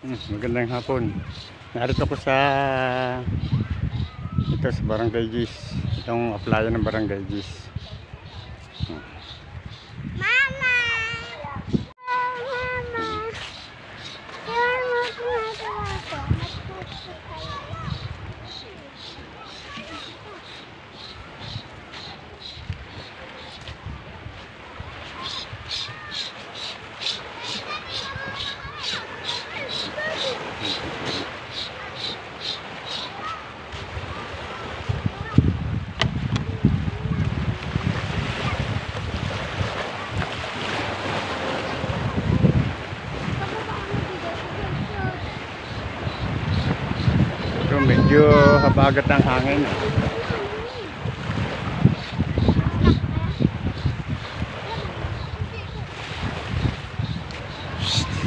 Magandang hapon. Narito ko sa Barangay Gis. Itong applyan ng Barangay Gis. Mama! Mama! Ito medyo habagat ang hangin.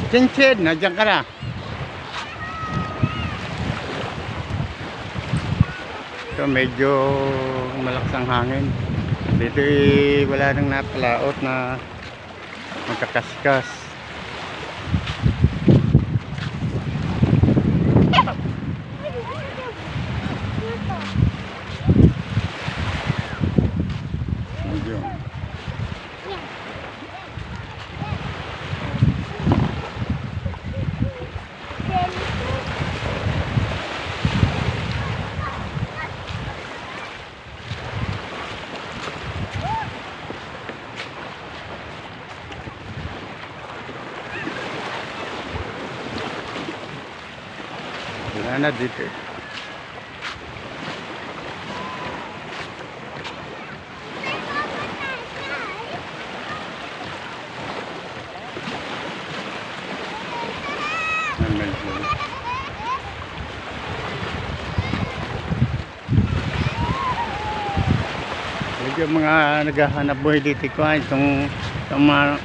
Chin-chin, nandiyan ka na. Ito medyo malakas ang hangin. Dito wala nang napalaot na magkakaskas. Medyo. Wala na dito. Medyo mga naghahanap buhay dito ko. Itong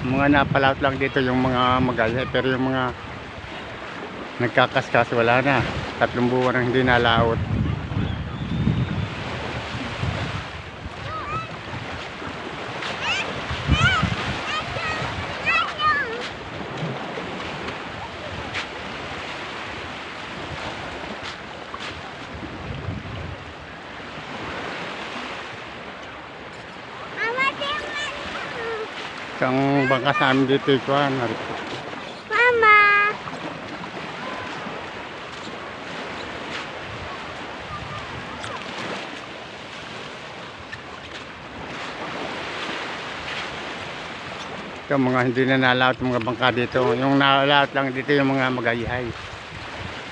mga napalaot lang dito yung mga magaya. Pero yung mga nagkakaskas wala na. 3 buwan ang hindi nalaot. Isang bangka sa amin dito ikuan. Mama! Ito mga hindi na nalaot mga bangka dito. Yung nalaot lang dito yung mga magayihay.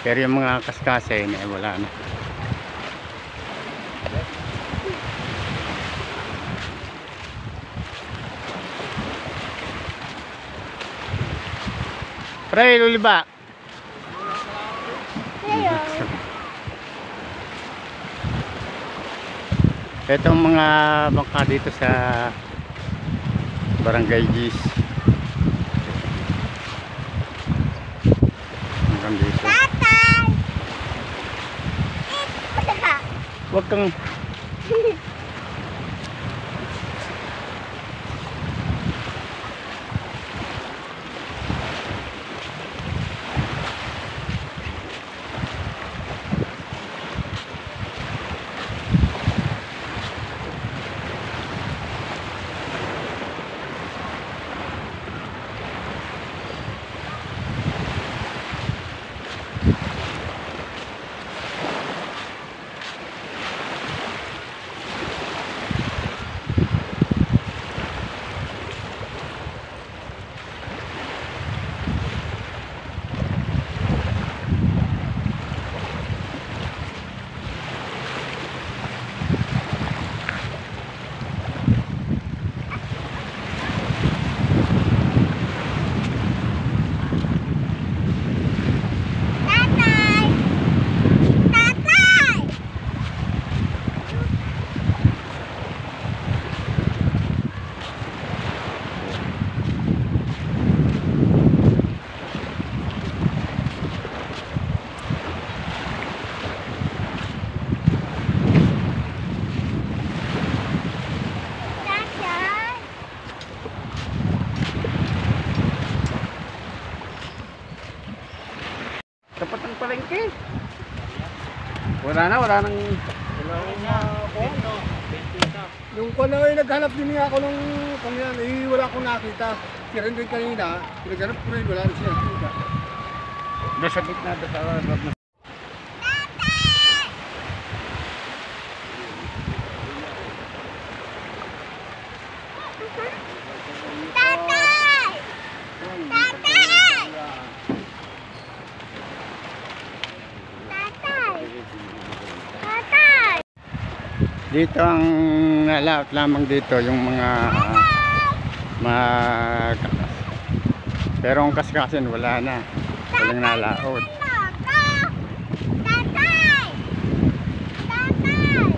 Pero yung mga kaskase wala na. Pre, luliba. Itong mga bangka dito sa Barangay Gis. Hanggang dito. Tatay! Huwag kang Tapat ng palengke. Wala nang Yung ko na naghanap din niya ako ng kanyan, wala akong nakita. Si Ren rin kanina, pinaghanap ko rin, wala rin siya nakita. doon sa gitna, doon sa harap na. Tatay! Tatay! Tatay! Tatay! Dito ang nalaot lamang dito yung mga pero ang kaskasin wala na. Walang nalaot. Tatay! Tatay!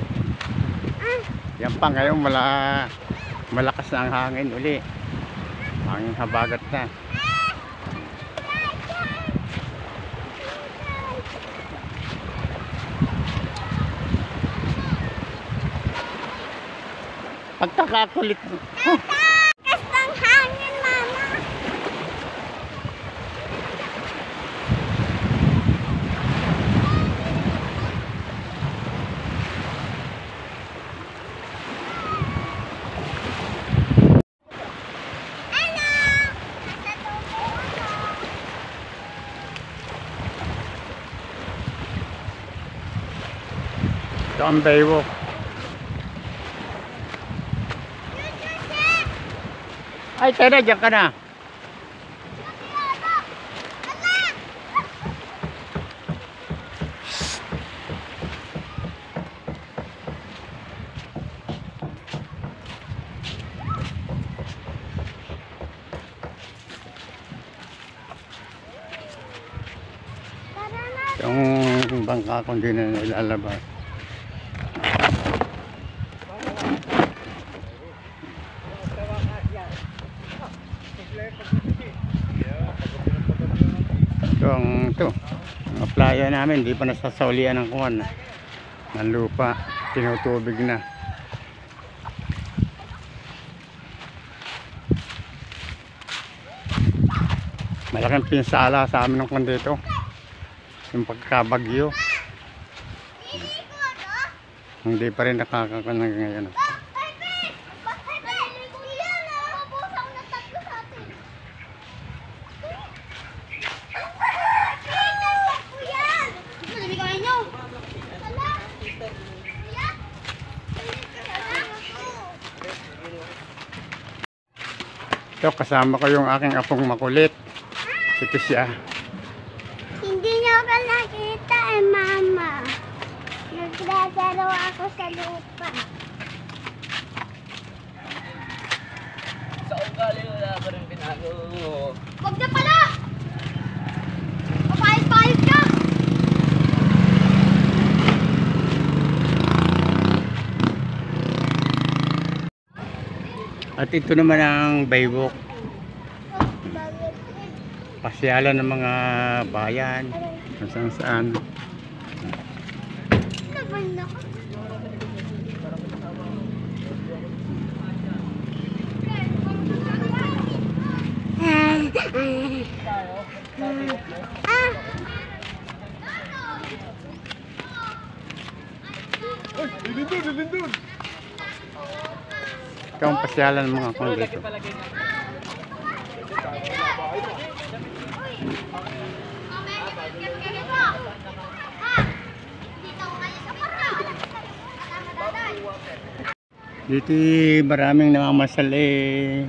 Yan pa ngayon malakas na ang hangin uli. Hangin habagat na. Pagkakakulit mo. Lakas ng hangin, Mama! Ano? Nasa tubig ako. Ito ang baywalk. Ay, tara, dyan ka na. Tara na. Yung bangka kung di na nilalabas. Ang playa namin, di pa nasasaulian ng kuwan ng lupa, tinutubig na. Malaking pinsala sa amin ng kuwan dito, yung pagkabagyo. Hindi pa rin nakakakanang ngayon. Ito, kasama ko yung aking apong makulit. Ito siya. Hindi niyo ako nakita Mama. Naglalaro ako sa lupa. Sa ugali wala ka rin pinago. Huwag na pala! Papayit-payit ka! At ito naman ang baywalk. Pasyalan ng mga bayan. Kung saan saan. Laban na ako. Bibindun! Ito ang pasyalan ng mga kung dito. Dito maraming namamasal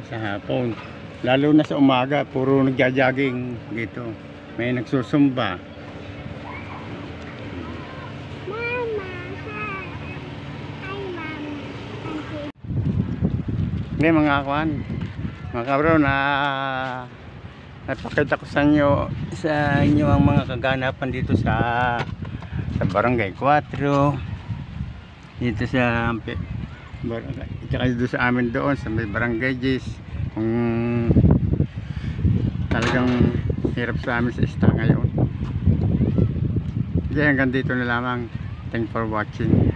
sa hapon. Lalo na sa umaga, puro nagja-jogging dito. May nagsusumba. Mama, hi, Mama. Hindi mga kawan, mga kabro, na napakita ko sa inyo ang mga kaganapan dito sa Barangay 4, dito sa barangay, tsaka dito sa amin doon sa may Barangay Gis. Kung talagang hirap sa amin sa ista ngayon. Okay, hanggang dito na lamang. Thanks for watching.